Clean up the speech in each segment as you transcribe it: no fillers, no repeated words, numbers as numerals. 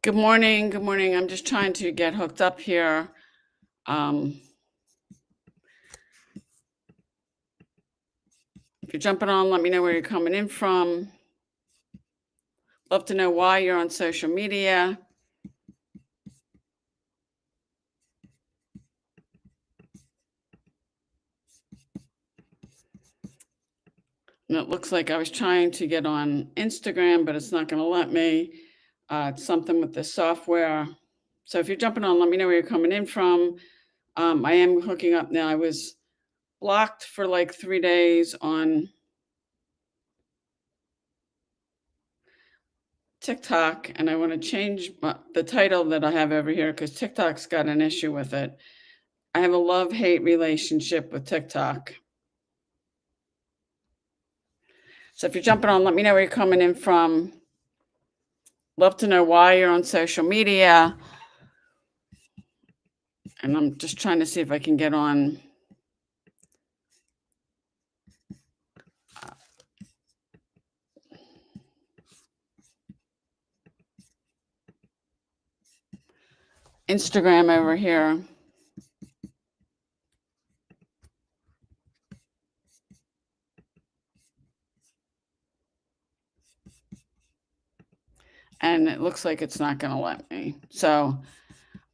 Good morning. Good morning. I'm just trying to get hooked up here. Um, if you're jumping on, let me know where you're coming in from. Love to know why you're on social media. And it looks like I was trying to get on Instagram, but it's not going to let me. It's something with the software. So if you're jumping on, let me know where you're coming in from. I am hooking up now. I was blocked for like 3 days on TikTok, and I want to change the title that I have over here because TikTok's got an issue with it. I have a love-hate relationship with TikTok. So if you're jumping on, let me know where you're coming in from. Love to know why you're on social media. And I'm just trying to see if I can get on Instagram over here. And it looks like it's not going to let me. So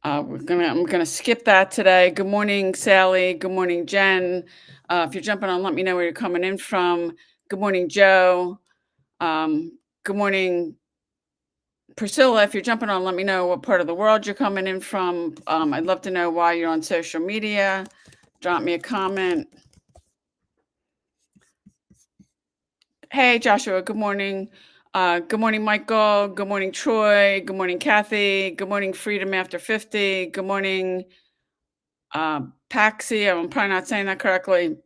I'm gonna skip that today. Good morning, Sally. Good morning, Jen. If you're jumping on, let me know where you're coming in from. Good morning, Joe. Good morning, Priscilla. If you're jumping on, let me know what part of the world you're coming in from. I'd love to know why you're on social media. Drop me a comment. Hey, Joshua. Good morning. Good morning, Michael. Good morning, Troy. Good morning, Kathy. Good morning, Freedom After 50. Good morning, Paxi. I'm probably not saying that correctly.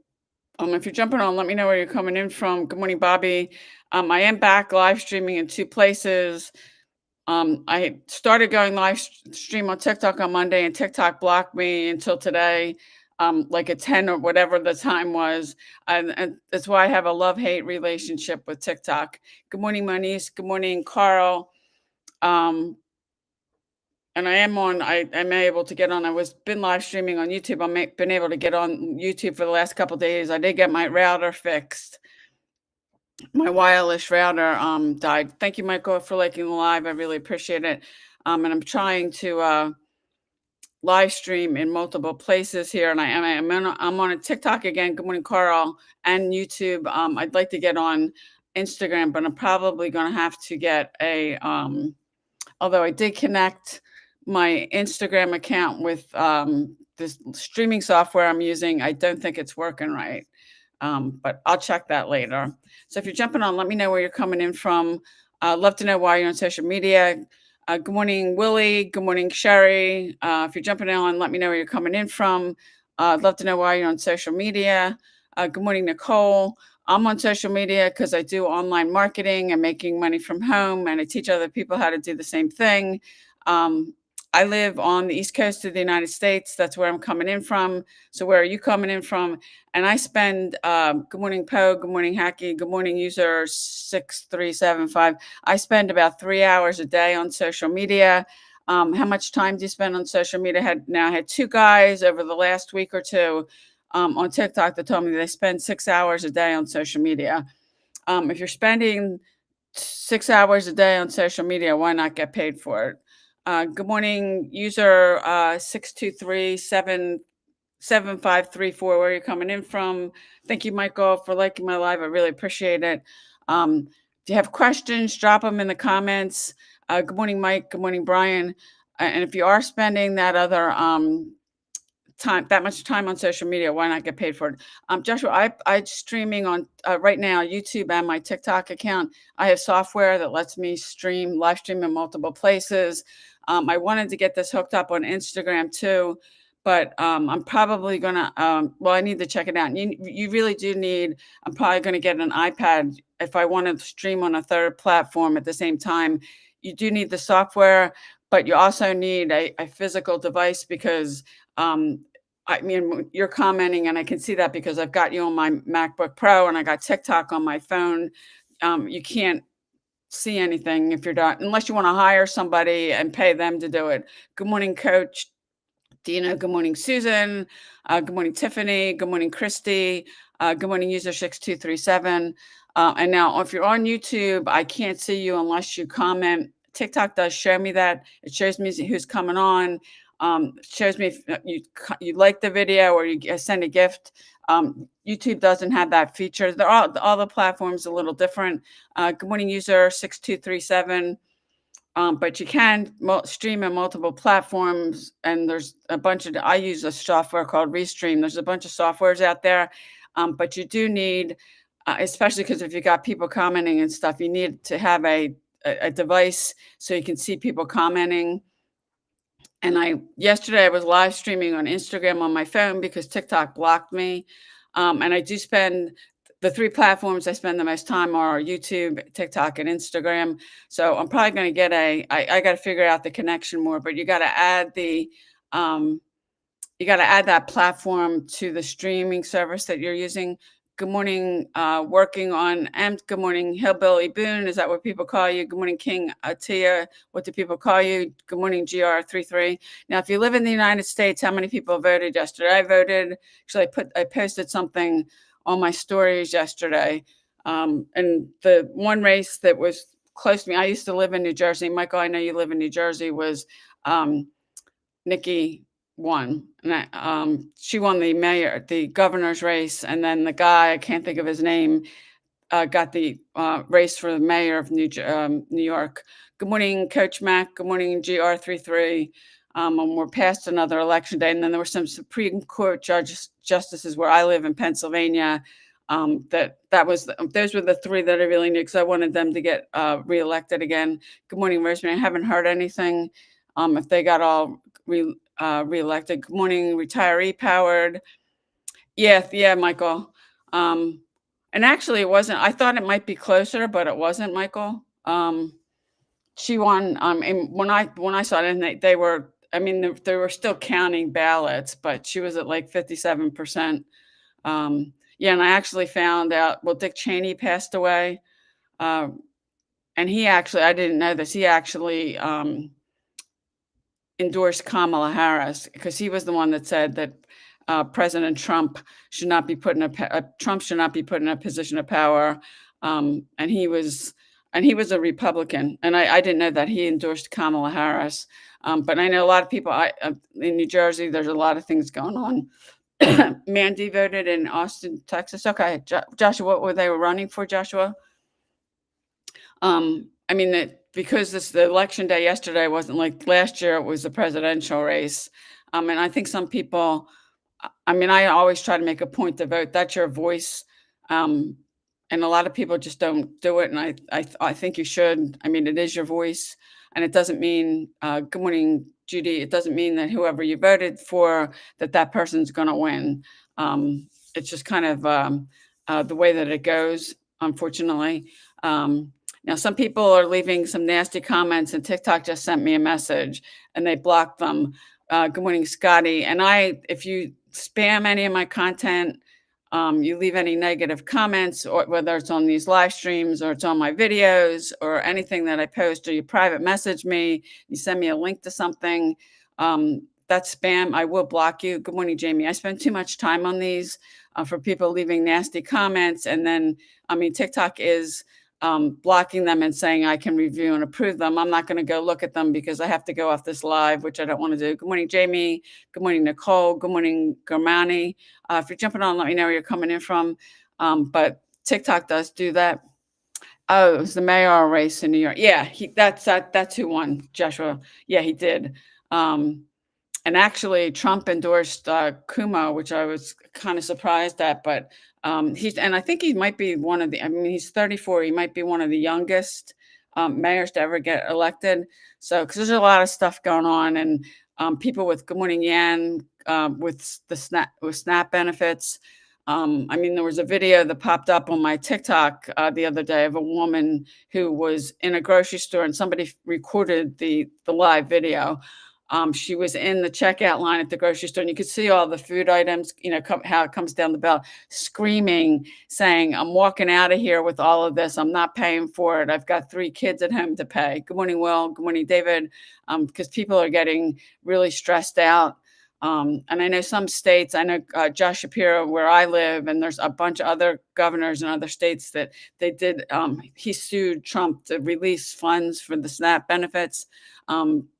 If you're jumping on, let me know where you're coming in from. Good morning, Bobby. I am back live streaming in two places. I started going stream on TikTok on Monday, and TikTok blocked me until today, like at 10 or whatever the time was. And that's why I have a love hate relationship with TikTok. Good morning, Moniz. Good morning, Carl. Um, and I am on. I am able to get on. I was been live streaming on YouTube. Been able to get on YouTube for the last couple days. I did get my router fixed. My wireless router died. Thank you, Michael, for liking the live. I really appreciate it. And I'm trying to live stream in multiple places here, and I'm on a TikTok again. Good morning, Carl, and YouTube. I'd like to get on Instagram, but I'm probably going to have to get a. Although I did connect my Instagram account with this streaming software I'm using, I don't think it's working right. But I'll check that later. So if you're jumping on, let me know where you're coming in from. Love to know why you're on social media. Good morning, Willie. Good morning, Sherry. If you're jumping on, let me know where you're coming in from. I'd love to know why you're on social media. Good morning, Nicole. I'm on social media because I do online marketing and making money from home, and I teach other people how to do the same thing. Um, I live on the East Coast of the United States. That's where I'm coming in from. So where are you coming in from? And I spend, good morning, Poe, good morning, Hacky, good morning, user 6375. I spend about 3 hours a day on social media. How much time do you spend on social media? I had two guys over the last week or two on TikTok that told me they spend 6 hours a day on social media. If you're spending 6 hours a day on social media, why not get paid for it? Good morning, user 623-7534. Where you're coming in from. Thank you, Michael, for liking my live. I really appreciate it. If you have questions, drop them in the comments. Good morning, Mike. Good morning, Brian. And if you are spending that much time on social media, why not get paid for it? Joshua, I streaming on right now YouTube and my TikTok account. I have software that lets me live stream in multiple places. I wanted to get this hooked up on Instagram too, but I'm probably gonna. Well, I need to check it out. You really do need. I'm probably going to get an iPad if I want to stream on a third platform at the same time. You do need the software, but you also need a physical device because I mean, you're commenting, and I can see that because I've got you on my MacBook Pro and I got TikTok on my phone. You can't see anything if you're not, unless you wanna hire somebody and pay them to do it. Good morning, coach. Dina, good morning, Susan. Good morning, Tiffany. Good morning, Christy. Good morning, user 6237. And now, if you're on YouTube, I can't see you unless you comment. TikTok does show me that. It shows me who's coming on. Shows me if you like the video or you send a gift. YouTube doesn't have that feature. They're all the platforms a little different. Good morning, user 6237. But you can stream in multiple platforms, and there's a bunch of. I use a software called Restream. There's a bunch of softwares out there, but you do need, especially because if you got people commenting and stuff, you need to have a device so you can see people commenting. And yesterday I was live streaming on Instagram on my phone because TikTok blocked me. And I do spend the three platforms I spend the most time are YouTube, TikTok, and Instagram. So I'm probably going to get I got to figure out the connection more, but um, you got to add that platform to the streaming service that you're using. Good morning, working on, and good morning, Hillbilly Boone. Is that what people call you? Good morning, King Atia. What do people call you? Good morning, GR33. Now, if you live in the United States, how many people voted yesterday? I voted. Actually, I posted something on my stories yesterday. And the one race that was close to me, I used to live in New Jersey. Michael, I know you live in New Jersey, was Nikki won. And she won the governor's race. And then the guy, I can't think of his name, got the race for the mayor of New York. Good morning, Coach Mac. Good morning, GR33. And we're past another election day. And then there were some Supreme Court justices where I live in Pennsylvania. Those were the three that I really knew because I wanted them to get reelected again. Good morning, Rosemary. I haven't heard anything. If they got all reelected. Good morning, retiree powered. Yeah, Michael. And actually, it wasn't. I thought it might be closer, but it wasn't, Michael. She won. And when I saw it, and they were. I mean, they were still counting ballots, but she was at like 57%. Yeah, and I actually found out. Well, Dick Cheney passed away, and I didn't know this. He actually endorsed Kamala Harris because he was the one that said that President Trump should not be put in Trump should not be put in a position of power, and he was a Republican, and I didn't know that he endorsed Kamala Harris, but I know a lot of people. In New Jersey, there's a lot of things going on. Mandy voted in Austin, Texas. Okay, Joshua, what were they running for, Joshua? I mean that because the election day yesterday wasn't like last year, it was the presidential race. And I think some people, I mean, I always try to make a point to vote. That's your voice. And a lot of people just don't do it. And I think you should. I mean, it is your voice. And it doesn't mean, good morning, Judy. It doesn't mean that whoever you voted for, that person's going to win. It's just kind of the way that it goes, unfortunately. Now, some people are leaving some nasty comments, and TikTok just sent me a message, and they blocked them. Good morning, Scotty. And if you spam any of my content, you leave any negative comments, or whether it's on these live streams or it's on my videos or anything that I post, or you private message me, you send me a link to something, that's spam. I will block you. Good morning, Jamie. I spend too much time on these for people leaving nasty comments. And then, I mean, TikTok is blocking them and saying I can review and approve them. I'm not going to go look at them because I have to go off this live, which I don't want to do. Good morning, Jamie. Good morning, Nicole. Good morning, Germani. If you're jumping on, let me know where you're coming in from. But TikTok does do that. Oh, it was the mayoral race in New York. Yeah, that's who won, Joshua. Yeah, he did. And actually, Trump endorsed Cuomo, which I was kind of surprised at. But and I think he might be one of the. I mean, he's 34. He might be one of the youngest mayors to ever get elected. So, because there's a lot of stuff going on, and people with Good Morning Yan with SNAP benefits. I mean, there was a video that popped up on my TikTok the other day of a woman who was in a grocery store, and somebody recorded the live video. She was in the checkout line at the grocery store, and you could see all the food items, how it comes down the bell, screaming, saying, "I'm walking out of here with all of this. I'm not paying for it. I've got 3 kids at home to pay." Good morning, Will. Good morning, David. Because people are getting really stressed out. And I know some states, I know Josh Shapiro, where I live, and there's a bunch of other governors in other states that he sued Trump to release funds for the SNAP benefits.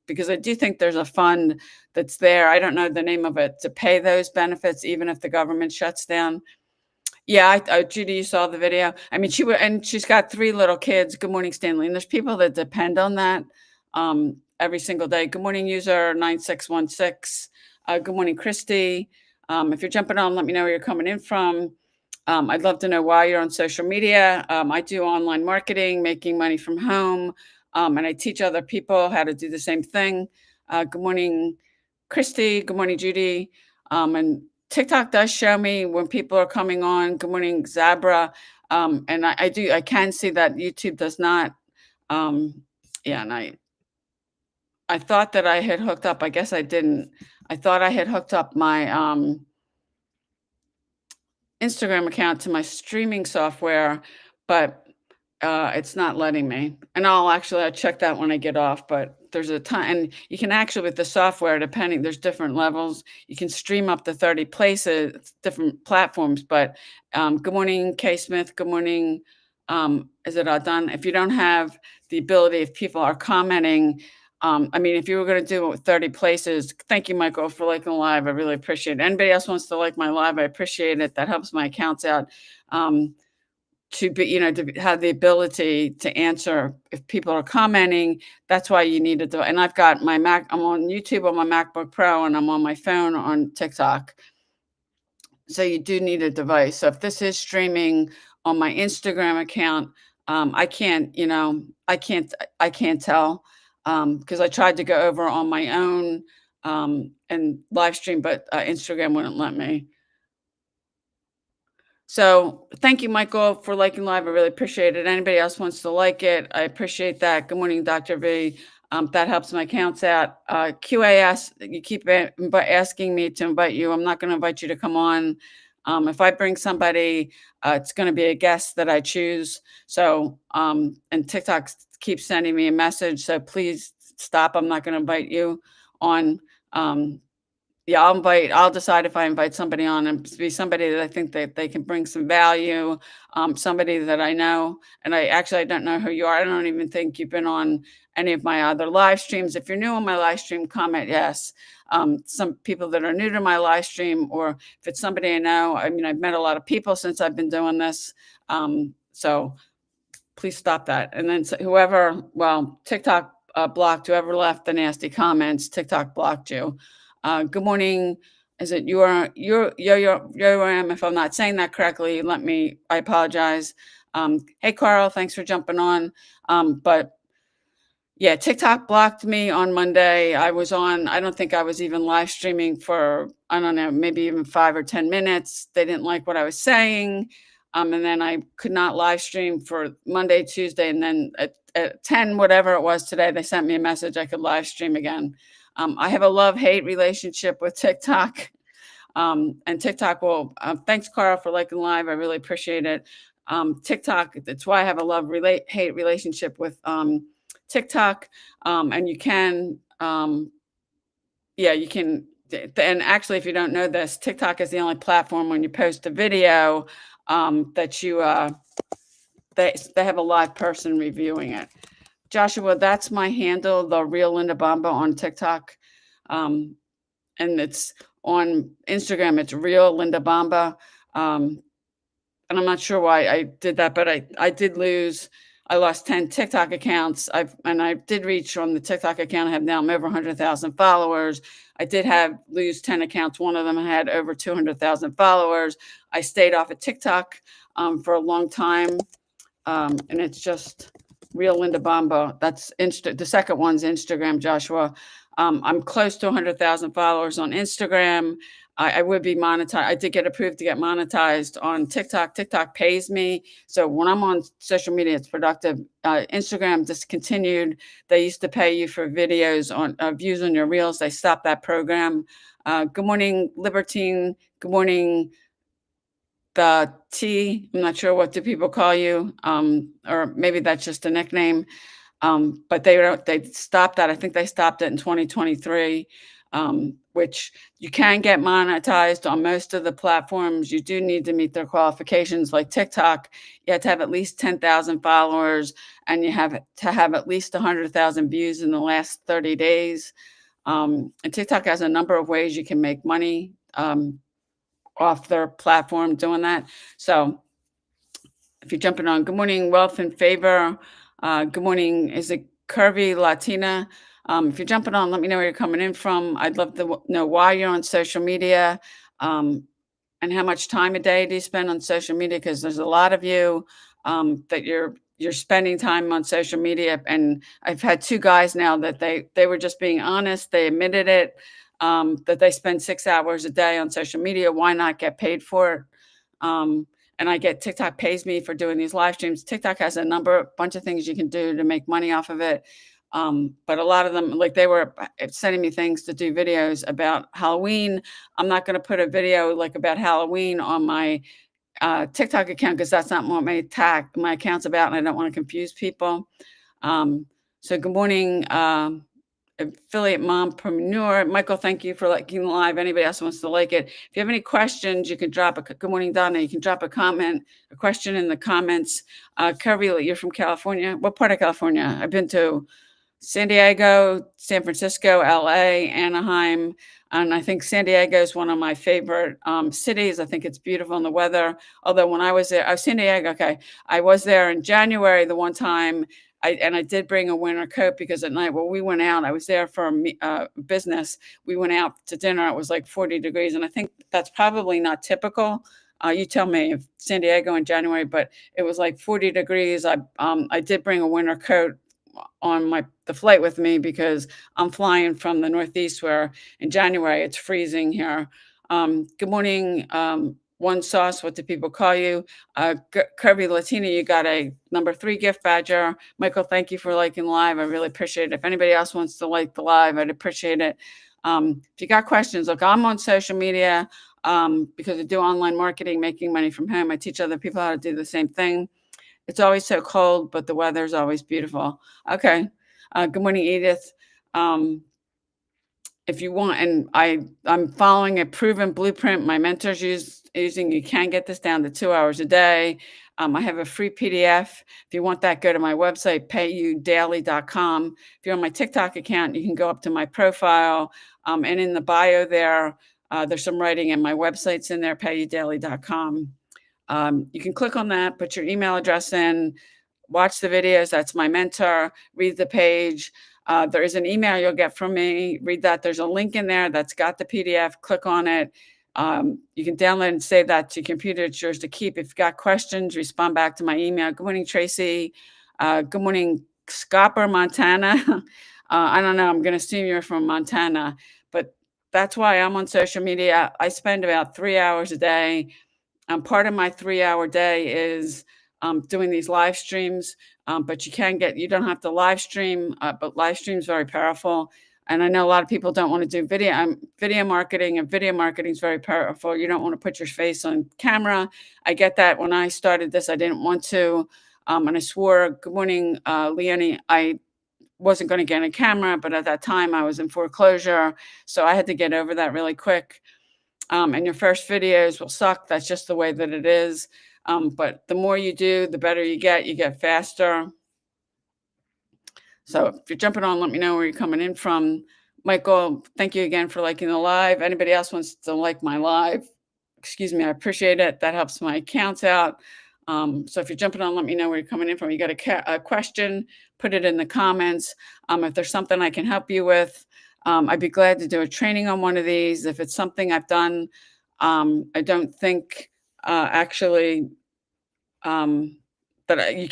Because I do think there's a fund that's there. I don't know the name of it, to pay those benefits, even if the government shuts down. Yeah, Judy, you saw the video. I mean, and she's got 3 little kids. Good morning, Stanley. And there's people that depend on that every single day. Good morning, user 9616. Good morning, Christy. If you're jumping on, let me know where you're coming in from. I'd love to know why you're on social media. I do online marketing, making money from home, and I teach other people how to do the same thing. Good morning, Christy. Good morning, Judy. And TikTok does show me when people are coming on. Good morning, Zabra. And I can see that YouTube does not. Yeah, and I thought that I had hooked up. I guess I didn't. I thought I had hooked up my Instagram account to my streaming software, but it's not letting me. And I'll check that when I get off. But there's a time, and you can actually, with the software, depending, there's different levels. You can stream up to 30 places, different platforms. But good morning, Kay Smith. Good morning. Is it all done? If you don't have the ability, if people are commenting, I mean, if you were going to do it with 30 places, thank you, Michael, for liking the live. I really appreciate it. Anybody else wants to like my live, I appreciate it. That helps my accounts out. To be, to have the ability to answer if people are commenting. That's why you need to do it. And I've got my Mac, I'm on YouTube on my MacBook Pro, and I'm on my phone on TikTok. So you do need a device. So if this is streaming on my Instagram account, I can't, I can't tell, because I tried to go over on my own and live stream, but Instagram wouldn't let me. So thank you, Michael, for liking live. I really appreciate it. Anybody else wants to like it, I appreciate that. Good morning, Dr. V. That helps my accounts out. QAS, you keep asking me to invite you. I'm not going to invite you to come on. If I bring somebody, it's going to be a guest that I choose. So, and TikTok keeps sending me a message. So please stop. I'm not going to invite you on. Yeah, I'll decide if I invite somebody on, and be somebody that I think that they can bring some value, somebody that I know. And I don't know who you are. I don't even think you've been on any of my other live streams. If you're new on my live stream, comment yes. Some people that are new to my live stream, or if it's somebody I know, I mean, I've met a lot of people since I've been doing this. So please stop that. And then TikTok blocked whoever left the nasty comments. TikTok blocked you. Good morning. Is it yo if I'm not saying that correctly, I apologize. Hey, Carl, thanks for jumping on. But yeah, TikTok blocked me on Monday. I don't think I was even live streaming for, I don't know, maybe even 5 or 10 minutes. They didn't like what I was saying. And then I could not live stream for Monday, Tuesday. And then at 10, whatever it was today, they sent me a message I could live stream again. I have a love-hate relationship with TikTok. And TikTok will, thanks, Carl, for liking live. I really appreciate it. TikTok, that's why I have a love-hate relationship with TikTok. And you can, you can, and actually, if you don't know this, TikTok is the only platform when you post a video that you, they have a live person reviewing it. Joshua, that's my handle, the real Linda Bomba on TikTok. And it's on Instagram, it's real Linda Bomba. And I'm not sure why I did that, but I lost 10 TikTok accounts. I did reach on the TikTok account I have now, I'm over 100,000 followers. I did lose 10 accounts. One of them had over 200,000 followers. I stayed off of TikTok for a long time. And it's just, Real Linda Bomba. That's the second one's Instagram, Joshua. I'm close to 100,000 followers on Instagram. I would be monetized. I did get approved to get monetized on TikTok. TikTok pays me. So when I'm on social media, it's productive. Instagram discontinued. They used to pay you for videos on views on your reels. They stopped that program. Good morning, Libertine. Good morning, the T. I'm not sure what do people call you, or maybe that's just a nickname. But they stopped that. I think they stopped it in 2023, which you can get monetized on most of the platforms. You do need to meet their qualifications. Like TikTok, you have to have at least 10,000 followers, and you have to have at least 100,000 views in the last 30 days. And TikTok has a number of ways you can make money off their platform doing that. So if you're jumping on, good morning, wealth and favor. Good morning, is it Curvy Latina? If you're jumping on, let me know where you're coming in from. I'd love to know why you're on social media, and how much time a day do you spend on social media? Because there's a lot of you that you're spending time on social media. And I've had two guys now that they were just being honest. They admitted it, that they spend 6 hours a day on social media. Why not get paid for it? And I get TikTok pays me for doing these live streams. TikTok has bunch of things you can do to make money off of it. But a lot of them, like they were sending me things to do videos about Halloween. I'm not going to put a video like about Halloween on my TikTok account because that's not what my account's about, and I don't want to confuse people. So good morning, affiliate mompreneur. Michael, thank you for liking the live. Anybody else wants to like it? If you have any questions, you can drop a good morning, Donna. You can drop a question in the comments. Curvy, you're from California. What part of California? I've been to San Diego, San Francisco, LA, Anaheim. And I think San Diego is one of my favorite cities. I think it's beautiful in the weather. Although when I was there, San Diego, okay. I was there in January the one time. I did bring a winter coat because at night, we went out. I was there for business. We went out to dinner. It was like 40 degrees. And I think that's probably not typical. You tell me if San Diego in January, but it was like 40 degrees. I did bring a winter coat on the flight with me because I'm flying from the Northeast where in January it's freezing here. Good morning, One Sauce. What do people call you? Curvy Latina, you got a number 3 gift badger. Michael, thank you for liking live. I really appreciate it. If anybody else wants to like the live, I'd appreciate it. If you got questions, look, I'm on social media because I do online marketing, making money from home. I teach other people how to do the same thing. It's always so cold, but the weather's always beautiful. Okay. Good morning, Edith. If you want, and I'm following a proven blueprint my mentors using. You can get this down to 2 hours a day. I have a free PDF. If you want that, go to my website, payudaily.com. If you're on my TikTok account, you can go up to my profile. And in the bio there's some writing, and my website's in there, payudaily.com. You can click on that, put your email address in, watch the videos. That's my mentor. Read the page. There is an email you'll get from me. Read that. There's a link in there that's got the PDF. Click on it. You can download and save that to your computer. It's yours to keep. If you've got questions, respond back to my email. Good morning, Tracy. Good morning, Scopper, Montana. I don't know. I'm going to assume you're from Montana, but that's why I'm on social media. I spend about 3 hours a day. Part of my 3-hour day is doing these live streams, but you don't have to live stream, but live stream is very powerful. And I know a lot of people don't want to do video marketing, and video marketing is very powerful. You don't want to put your face on camera. I get that. When I started this, I didn't want to. And I swore, good morning, Leonie, I wasn't going to get a camera, but at that time I was in foreclosure. So I had to get over that really quick. And your first videos will suck. That's just the way that it is. But the more you do, the better you get faster. So if you're jumping on, let me know where you're coming in from. Michael, thank you again for liking the live. Anybody else wants to like my live, excuse me, I appreciate it. That helps my accounts out. So if you're jumping on, let me know where you're coming in from. You got a question, put it in the comments. If there's something I can help you with, I'd be glad to do a training on one of these. If it's something I've done, I don't think actually that but you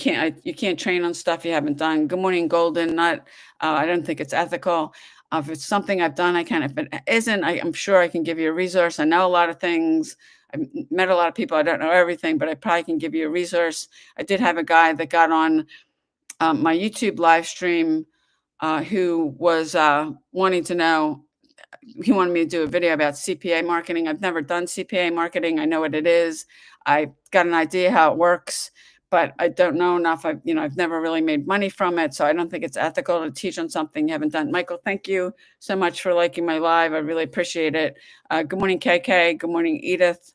can't train on stuff you haven't done. Good morning, Golden. Not I don't think it's ethical. If it's something I've done, I can. If it isn't, I'm sure I can give you a resource. I know a lot of things. I've met a lot of people. I don't know everything, but I probably can give you a resource. I did have a guy that got on my YouTube live stream who was wanting to know. He wanted me to do a video about CPA marketing. I've never done CPA marketing. I know what it is. I got an idea how it works, but I don't know enough. I've never really made money from it, so I don't think it's ethical to teach on something you haven't done. Michael, thank you so much for liking my live. I really appreciate it. Good morning, KK. Good morning, Edith.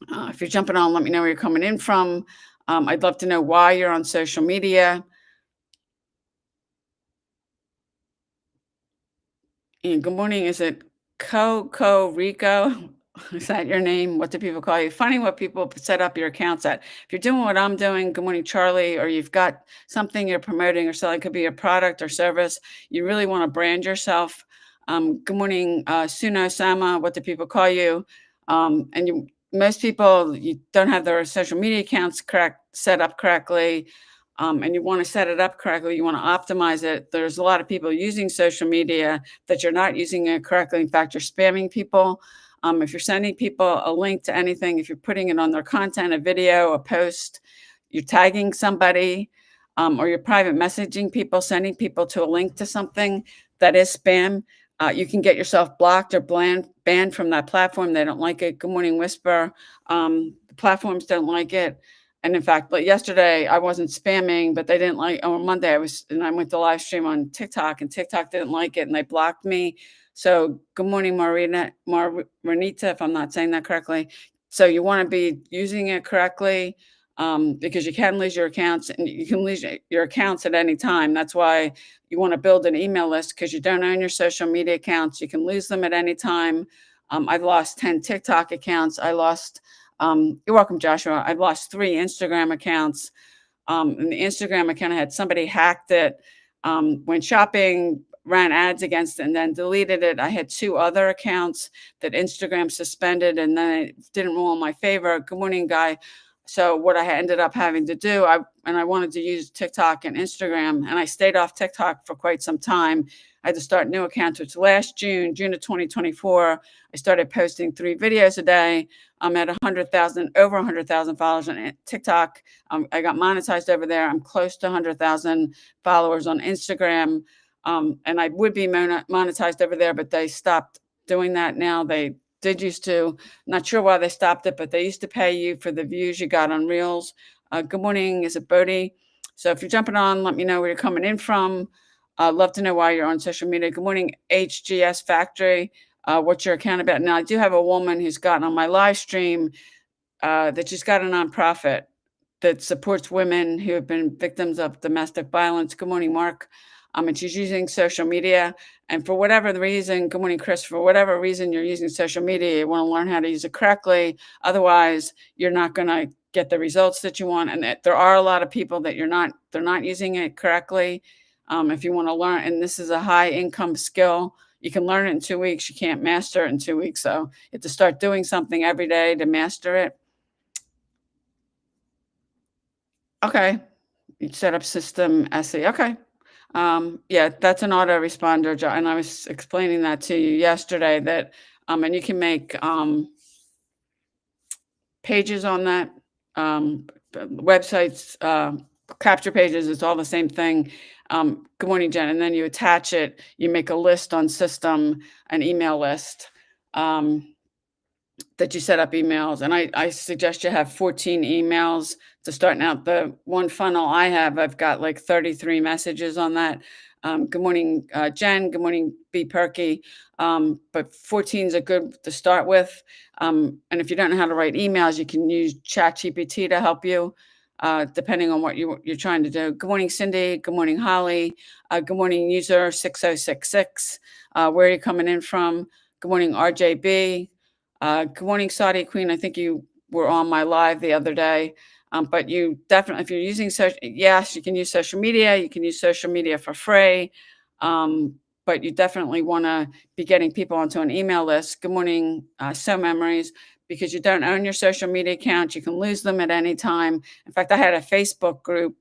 If you're jumping on, let me know where you're coming in from. I'd love to know why you're on social media. And good morning. Is it Coco Rico? Is that your name? What do people call you? Funny what people set up your accounts at. If you're doing what I'm doing, good morning, Charlie, or you've got something you're promoting or selling, could be a product or service. You really want to brand yourself. Good morning, Suno Sama. What do people call you? Most people you don't have their social media accounts set up correctly. And you want to set it up correctly, you want to optimize it. There's a lot of people using social media that you're not using it correctly. In fact, you're spamming people. If you're sending people a link to anything, if you're putting it on their content, a video, a post, you're tagging somebody, or you're private messaging people, sending people to a link to something that is spam, you can get yourself blocked or banned from that platform. They don't like it. Good morning, Whisper. The platforms don't like it. And in fact, like yesterday, I wasn't spamming, but they didn't like. On Monday, I went to live stream on TikTok, and TikTok didn't like it, and they blocked me. So, good morning, Marinita, if I'm not saying that correctly. So, you want to be using it correctly, because you can lose your accounts, and you can lose your accounts at any time. That's why you want to build an email list, because you don't own your social media accounts. You can lose them at any time. I've lost 10 TikTok accounts. You're welcome, Joshua. I've lost 3 Instagram accounts. And the Instagram account, I had somebody hacked it, went shopping, ran ads against it, and then deleted it. I had 2 other accounts that Instagram suspended, and then it didn't rule in my favor. Good morning, Guy. So what I ended up having to do, I wanted to use TikTok and Instagram, and I stayed off TikTok for quite some time. I had to start new accounts, which last June of 2024, I started posting 3 videos a day. I'm at over 100,000 followers on TikTok. I got monetized over there. I'm close to 100,000 followers on Instagram. And I would be monetized over there, but they stopped doing that now. They did used to, not sure why they stopped it, but they used to pay you for the views you got on Reels. Good morning. Is it Bodie? So if you're jumping on, let me know where you're coming in from. I'd love to know why you're on social media. Good morning, HGS Factory. What's your account about? Now, I do have a woman who's gotten on my live stream that she's got a nonprofit that supports women who have been victims of domestic violence. Good morning, Mark. And she's using social media. And for whatever the reason, good morning, Chris, for whatever reason you're using social media, you want to learn how to use it correctly. Otherwise, you're not going to get the results that you want. And there are a lot of people that they're not using it correctly. If you want to learn, and this is a high income skill, you can learn it in 2 weeks. You can't master it in 2 weeks. So you have to start doing something every day to master it. Okay. You set up system SE. Okay. Yeah, that's an autoresponder, and I was explaining that to you yesterday that, and you can make pages on that, websites, capture pages. It's all the same thing. Good morning, Jen. And then you attach it. You make a list on system, an email list. That you set up emails. And I suggest you have 14 emails to start. Now, the one funnel I have, I've got like 33 messages on that. Good morning, Jen. Good morning, B Perky. But 14 is a good to start with. And if you don't know how to write emails, you can use ChatGPT to help you, depending on what you're trying to do. Good morning, Cindy. Good morning, Holly. Good morning, user 6066. Where are you coming in from? Good morning, RJB. Good morning, Saudi Queen. I think you were on my live the other day. But you definitely, if you're using yes, you can use social media. You can use social media for free. But you definitely want to be getting people onto an email list. Good morning, So Memories. because you don't own your social media accounts. You can lose them at any time. In fact, I had a Facebook group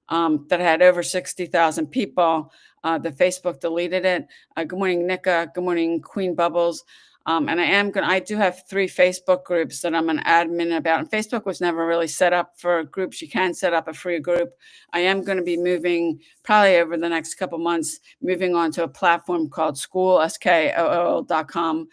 that had over 60,000 people. The Facebook deleted it. Good morning, Nika. Good morning, Queen Bubbles. And I do have 3 Facebook groups that I'm an admin about. And Facebook was never really set up for groups. You can set up a free group. I am going to be moving probably over the next couple months, moving on to a platform called School, SKOOL.com.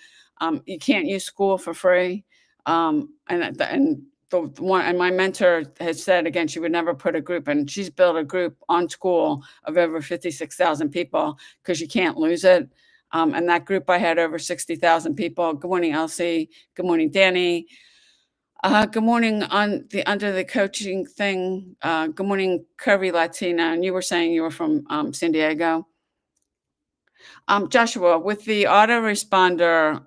You can't use School for free. And the one, and my mentor has said again, she would never put a group in. She's built a group on School of over 56,000 people because you can't lose it. And that group, I had over 60,000 people. Good morning, Elsie. Good morning, Danny. Good morning on the under the coaching thing. Good morning, Curvy Latina. And you were saying you were from San Diego. Joshua, with the autoresponder,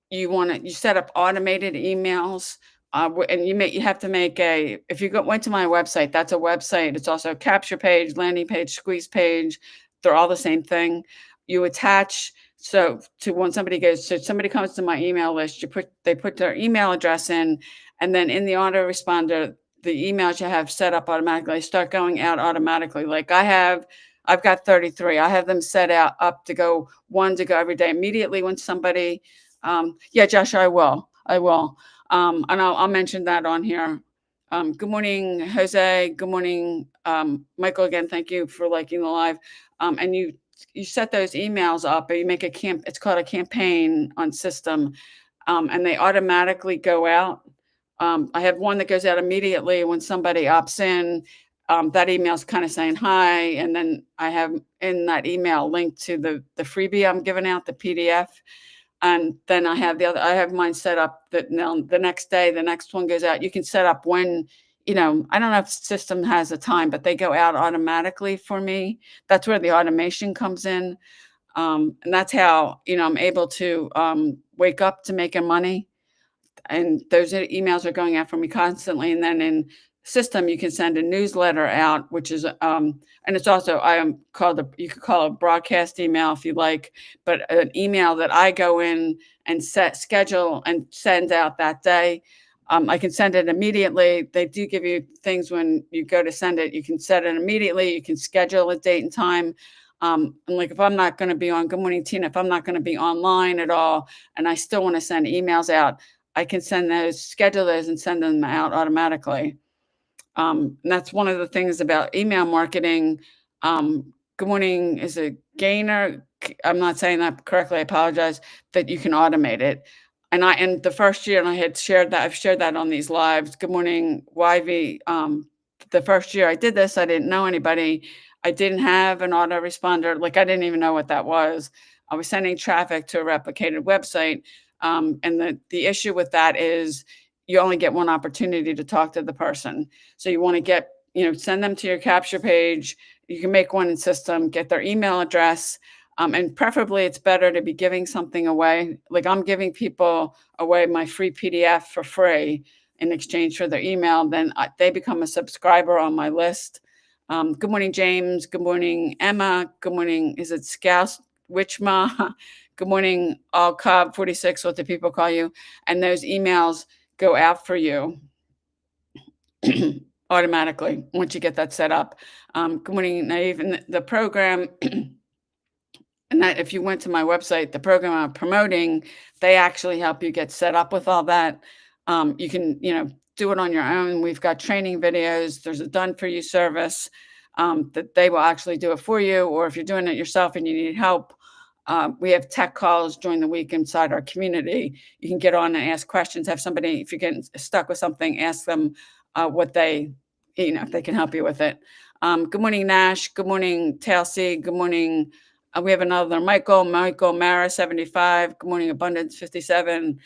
you set up automated emails, and you have to make a if you went to my website, that's a website. It's also a capture page, landing page, squeeze page. They're all the same thing. You attach so to when somebody comes to my email list, they put their email address in, and then in the autoresponder, the emails you have set up automatically start going out automatically. Like I've got 33. I have them set out up to go one to go every day immediately when somebody yeah, Josh, I will. I will. And I'll mention that on here. Good morning, Jose. Good morning, Michael. Again, thank you for liking the live. And you set those emails up, or you make it's called a campaign on system, and they automatically go out. I have one that goes out immediately when somebody opts in. That email is kind of saying hi, and then I have in that email linked to the freebie I'm giving out, the PDF. And then I have mine set up that now the next day, the next one goes out. You can set up when, I don't know if the system has a time, but they go out automatically for me. That's where the automation comes in. And that's how, I'm able to wake up to making money. And those emails are going out for me constantly. And then in system, you can send a newsletter out, which is and it's also you could call it a broadcast email if you like, but an email that I go in and schedule and send out that day. I can send it immediately. They do give you things when you go to send it. You can set it immediately. You can schedule a date and time. And like if I'm not going to be on Good Morning Tina, if I'm not going to be online at all, and I still want to send emails out, I can schedule those and send them out automatically. And that's one of the things about email marketing. Good morning, is it Gainer? I'm not saying that correctly. I apologize. That you can automate it. And in the first year, and I've shared that on these lives. Good morning, YV. The first year I did this, I didn't know anybody. I didn't have an autoresponder. Like I didn't even know what that was. I was sending traffic to a replicated website. And the issue with that is you only get one opportunity to talk to the person. So you want to send them to your capture page. You can make one in system, get their email address. And preferably it's better to be giving something away. Like I'm giving people away my free PDF for free in exchange for their email. Then they become a subscriber on my list. Good morning, James. Good morning, Emma. Good morning. Is it Scouse Witchma? Good morning, all Cobb 46, what do people call you? And those emails go out for you automatically once you get that set up. Good morning, Naive. And the program, and that if you went to my website, the program I'm promoting, they actually help you get set up with all that. You can, do it on your own. We've got training videos. There's a done for you service that they will actually do it for you. Or if you're doing it yourself and you need help, we have tech calls during the week inside our community. You can get on and ask questions. Have somebody, if you're getting stuck with something, ask them what they, if they can help you with it. Good morning, Nash. Good morning, Talcy. Good morning. We have another Michael Mara 75. Good morning, Abundance 57.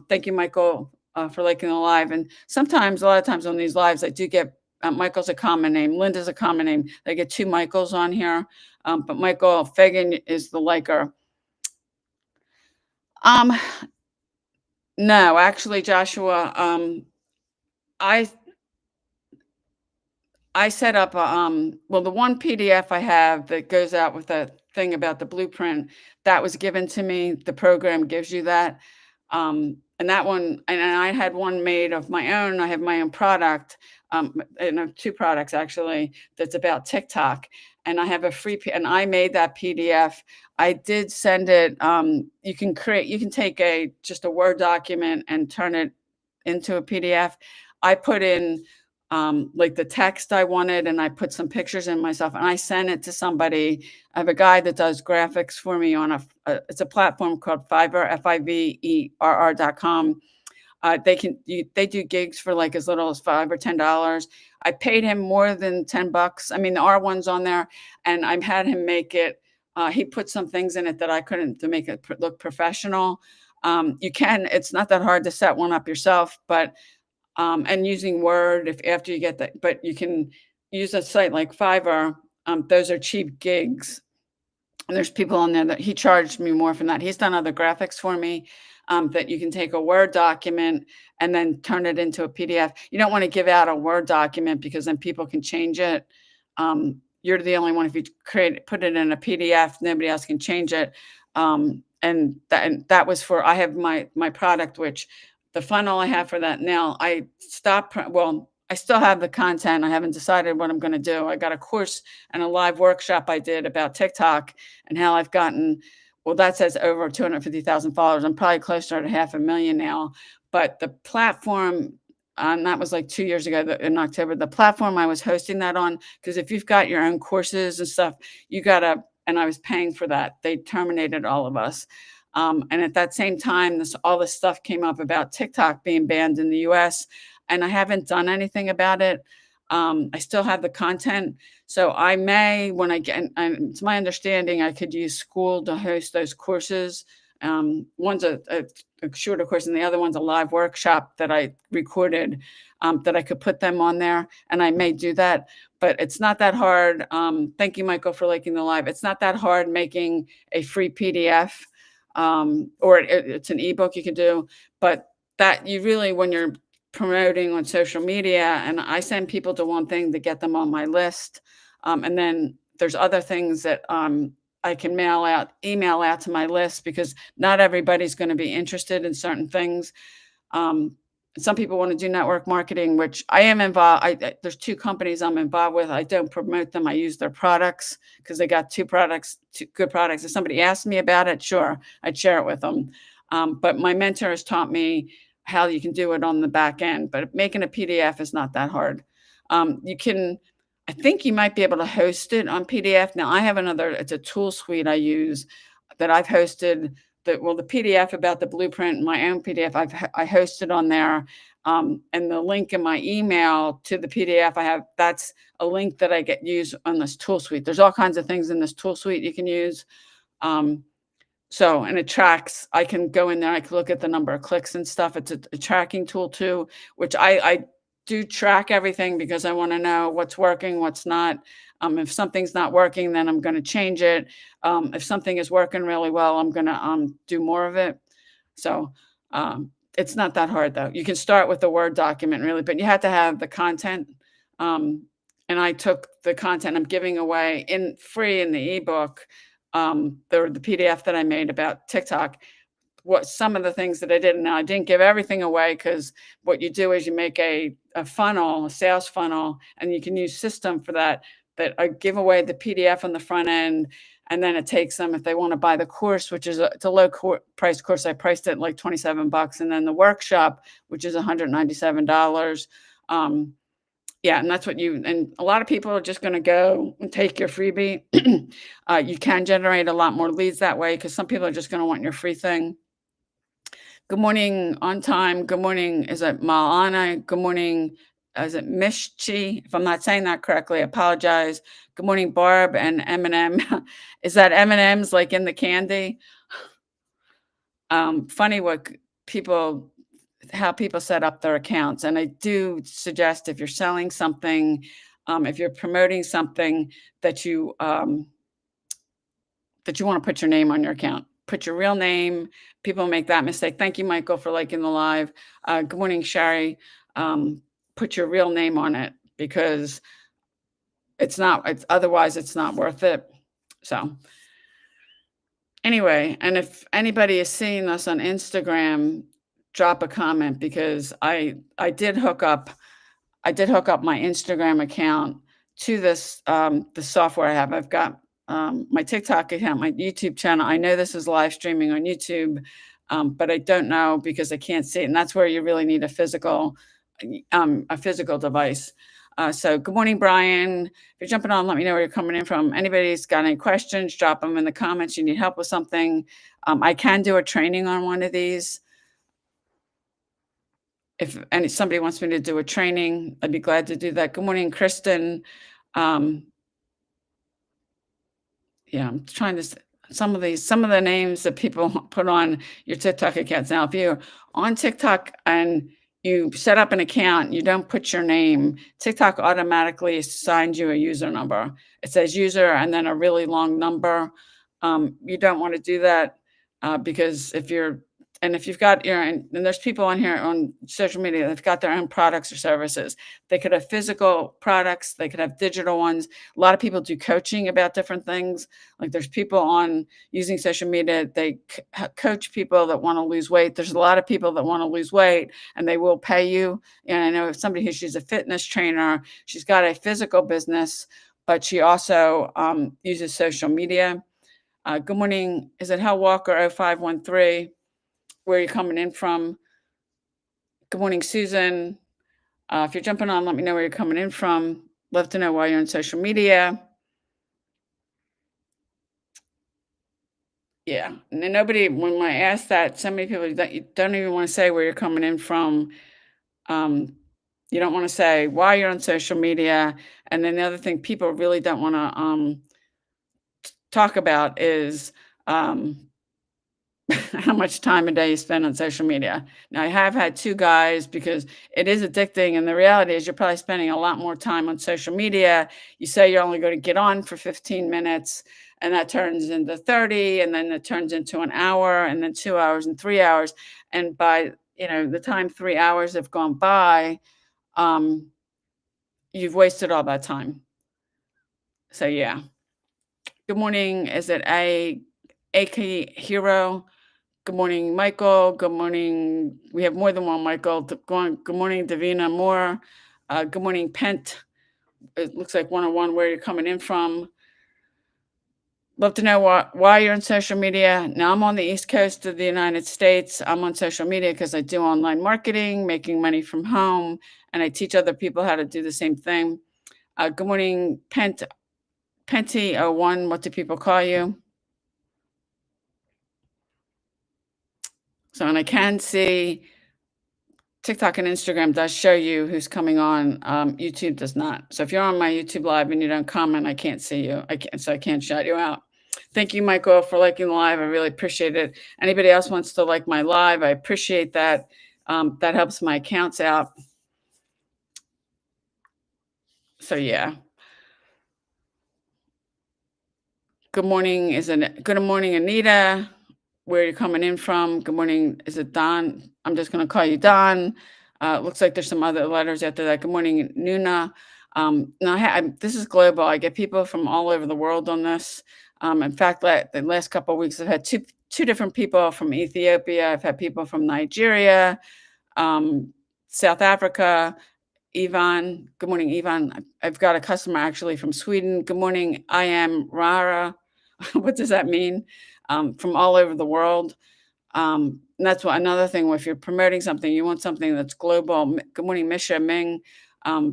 Thank you, Michael, for liking the live. And a lot of times on these lives, I do get Michael's a common name. Linda's a common name. They get 2 Michaels on here. But Michael Fagan is the liker. No, actually, Joshua, I set up the one PDF I have that goes out with that thing about the blueprint that was given to me. The program gives you that. and that one, and I had one made of my own. I have my own product, and I have 2 products actually that's about TikTok, and I have a and I made that PDF. I did send it, you can take just a Word document and turn it into a PDF. I put in, like, the text I wanted, and I put some pictures in myself, and I sent it to somebody. I have a guy that does graphics for me on it's a platform called Fiverr, Fiverr.com. They do gigs for, like, as little as 5 or $10. I paid him more than 10 bucks. I mean, there are ones on there, and I've had him make it. He put some things in it that I couldn't, to make it look professional. It's not that hard to set one up yourself, but and using Word, if after you get that, but you can use a site like Fiverr. Those are cheap gigs, and there's people on there that he charged me more from that. He's done other graphics for me, that you can take a Word document and then turn it into a PDF. You don't want to give out a Word document because then people can change it. You're the only one. If you put it in a PDF, nobody else can change it. And that was for, I have my product, which the funnel I have for that now. I stopped. Well, I still have the content. I haven't decided what I'm going to do. I got a course and a live workshop I did about TikTok and how I've gotten, well, that says over 250,000 followers. I'm probably closer to 500,000 now. But the platform, that was like 2 years ago in October, the platform I was hosting that on, because if you've got your own courses and stuff, you got to, and I was paying for that. They terminated all of us. And at that same time, all this stuff came up about TikTok being banned in the US, and I haven't done anything about it. I still have the content. So I may, when I get, and it's my understanding, I could use school to host those courses. One's a shorter course, and the other one's a live workshop that I recorded, that I could put them on there, and I may do that. But it's not that hard. Thank you, Michael, for liking the live. It's not that hard making a free PDF, or it's an ebook you can do. But that you really, when you're promoting on social media, and I send people to one thing to get them on my list, and then there's other things that I can email out to my list, because not everybody's going to be interested in certain things. Um, some people want to do network marketing, which I am involved. There's 2 companies I'm involved with. I don't promote them. I use their products because they got 2 products, 2 good products. If somebody asked me about it, sure, I'd share it with them. But my mentor has taught me how you can do it on the back end. But making a PDF is not that hard. You can, I think you might be able to host it on PDF. Now I have it's a tool suite I use that I've hosted. The PDF about the blueprint, my own PDF, I hosted on there, and the link in my email to the PDF I have, that's a link that I get used on this tool suite. There's all kinds of things in this tool suite you can use. And it tracks. I can go in there. I can look at the number of clicks and stuff. It's a tracking tool too, which I do track everything because I want to know what's working, what's not. If something's not working, then I'm going to change it. If something is working really well, I'm going to do more of it. So it's not that hard, though. You can start with a Word document, really, but you have to have the content. And I took the content I'm giving away in free in the ebook, the PDF that I made about TikTok. What some of the things that I did. Now I didn't give everything away, because what you do is you make a funnel, a sales funnel, and you can use system for that. That I give away the PDF on the front end, and then it takes them, if they want to buy the course, which is it's a low price course. I priced it like 27 bucks, and then the workshop, which is $197. Yeah, and that's and a lot of people are just going to go and take your freebie. You can generate a lot more leads that way, because some people are just going to want your free thing. Good morning, on time. Good morning. Is it Malana? Good morning. Is it Mishchi? If I'm not saying that correctly, I apologize. Good morning, Barb and M&M. Is that M&M's like in the candy? Funny how people set up their accounts. And I do suggest, if you're selling something, if you're promoting something, that you want to put your name on your account. Put your real name. People make that mistake. Thank you, Michael, for liking the live. Good morning, Sherry. Put your real name on it, because otherwise it's not worth it. So anyway, and if anybody is seeing us on Instagram, drop a comment because I did hook up my Instagram account to this, the software I have. I've got, my TikTok account, my YouTube channel. I know this is live streaming on YouTube, but I don't know because I can't see it, and that's where you really need a physical device. So good morning, Brian. If you're jumping on, let me know where you're coming in from. Anybody's got any questions, drop them in the comments. You need help with something. I can do a training on one of these. If any somebody wants me to do a training, I'd be glad to do that. Good morning, Kristen. Um, yeah, I'm trying to some of the names that people put on your TikTok accounts. Now, if you're on TikTok and you set up an account, you don't put your name, TikTok automatically assigns you a user number. It says user and then a really long number. You don't want to do that because if you've got your and there's people on here on social media that've got their own products or services. They could have physical products, they could have digital ones. A lot of people do coaching about different things. Like there's people on using social media, they coach people that want to lose weight. There's a lot of people that want to lose weight and they will pay you. And I know if somebody who she's a fitness trainer, she's got a physical business, but she also uses social media. Good morning. Is it Hell Walker 0513? Where are you coming in from? Good morning, Susan. If you're jumping on, let me know where you're coming in from. Love to know why you're on social media. Yeah, and then nobody when I ask that, so many people that you don't even wanna say where you're coming in from. Um, you don't wanna say why you're on social media, and then the other thing people really don't wanna, talk about is, how much time a day you spend on social media. Now, I have had 2 guys because it is addicting, and the reality is you're probably spending a lot more time on social media. You say you're only gonna get on for 15 minutes, and that turns into 30, and then it turns into an hour, and then 2 hours and 3 hours, and by, the time 3 hours have gone by, um, you've wasted all that time. So, yeah. Good morning. Is it AK Hero? Good morning, Michael. Good morning. We have more than one Michael. Good morning, Davina Moore. Good morning, Pent. It looks like 101 where you're coming in from. Love to know why you're on social media. Now, I'm on the East Coast of the United States. I'm on social media because I do online marketing, making money from home, and I teach other people how to do the same thing. Good morning, Penty01. What do people call you? So, and I can see TikTok and Instagram does show you who's coming on, YouTube does not. So if you're on my YouTube live and you don't comment, I can't see you. I can't shout you out. Thank you, Michael, for liking the live. I really appreciate it. Anybody else wants to like my live, I appreciate that. That helps my accounts out. So yeah. Good morning, Anita? Where you're coming in from? Good morning. Is it Don? I'm just going to call you Don. Looks like there's some other letters after that. Good morning, Nuna. Now, this is global. I get people from all over the world on this. In fact, the last couple of weeks, I've had two different people from Ethiopia. I've had people from Nigeria, um, South Africa. Ivan. Good morning, Ivan. I've got a customer actually from Sweden. Good morning. I am Rara. What does that mean? From all over the world. And that's what another thing. If you're promoting something, you want something that's global. Good morning, Misha Ming.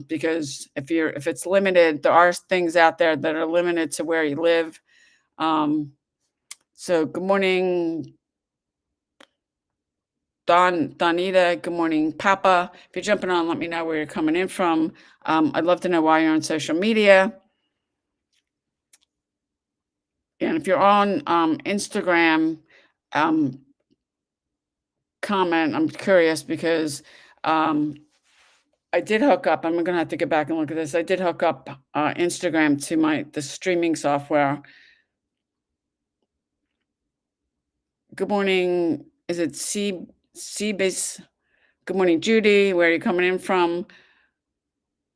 Because if it's limited, there are things out there that are limited to where you live. So good morning, Donita. Good morning, Papa. If you're jumping on, let me know where you're coming in from. I'd love to know why you're on social media. And if you're on Instagram, um, comment. I'm curious because I did hook up. I'm gonna have to get back and look at this. I did hook up Instagram to the streaming software. Good morning. Is it Cbase? Good morning, Judy. Where are you coming in from?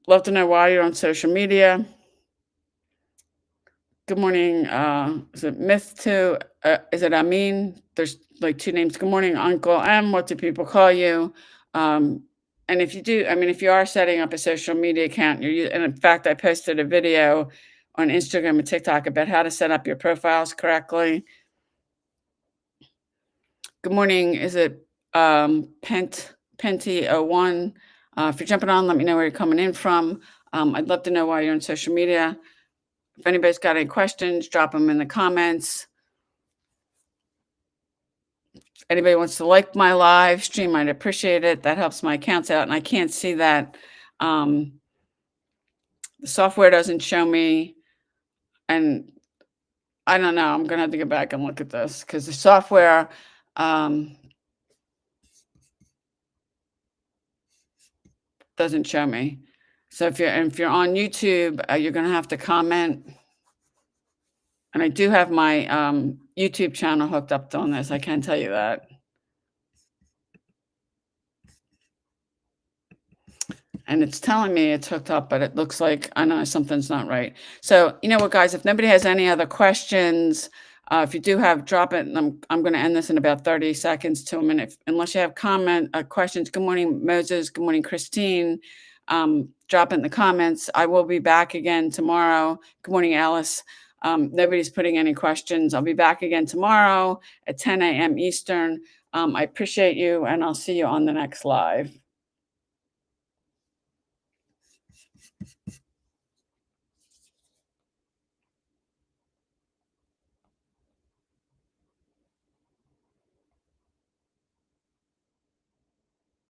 Love to know why you're on social media. Good morning. Is it Myth to is it Amin? There's like two names. Good morning, Uncle M. What do people call you? Um, and if you do, I mean, if you are setting up a social media account, and in fact, I posted a video on Instagram and TikTok about how to set up your profiles correctly. Good morning. Is it Penty01? If you're jumping on, let me know where you're coming in from. I'd love to know why you're on social media. If anybody's got any questions, drop them in the comments. Anybody wants to like my live stream, I'd appreciate it. That helps my accounts out, and I can't see that. Um, the software doesn't show me, and I don't know. I'm gonna have to go back and look at this because the software um, doesn't show me. So if you're on YouTube, you're gonna have to comment. And I do have my YouTube channel hooked up on this. I can tell you that. And it's telling me it's hooked up, but it looks like I know something's not right. So, you know what, guys, if nobody has any other questions, if you do have, drop it. And I'm going to end this in about 30 seconds to a minute. Unless you have questions. Good morning, Moses. Good morning, Christine. Drop it in the comments. I will be back again tomorrow. Good morning, Alice. Nobody's putting any questions. I'll be back again tomorrow at 10 a.m. Eastern. I appreciate you, and I'll see you on the next live.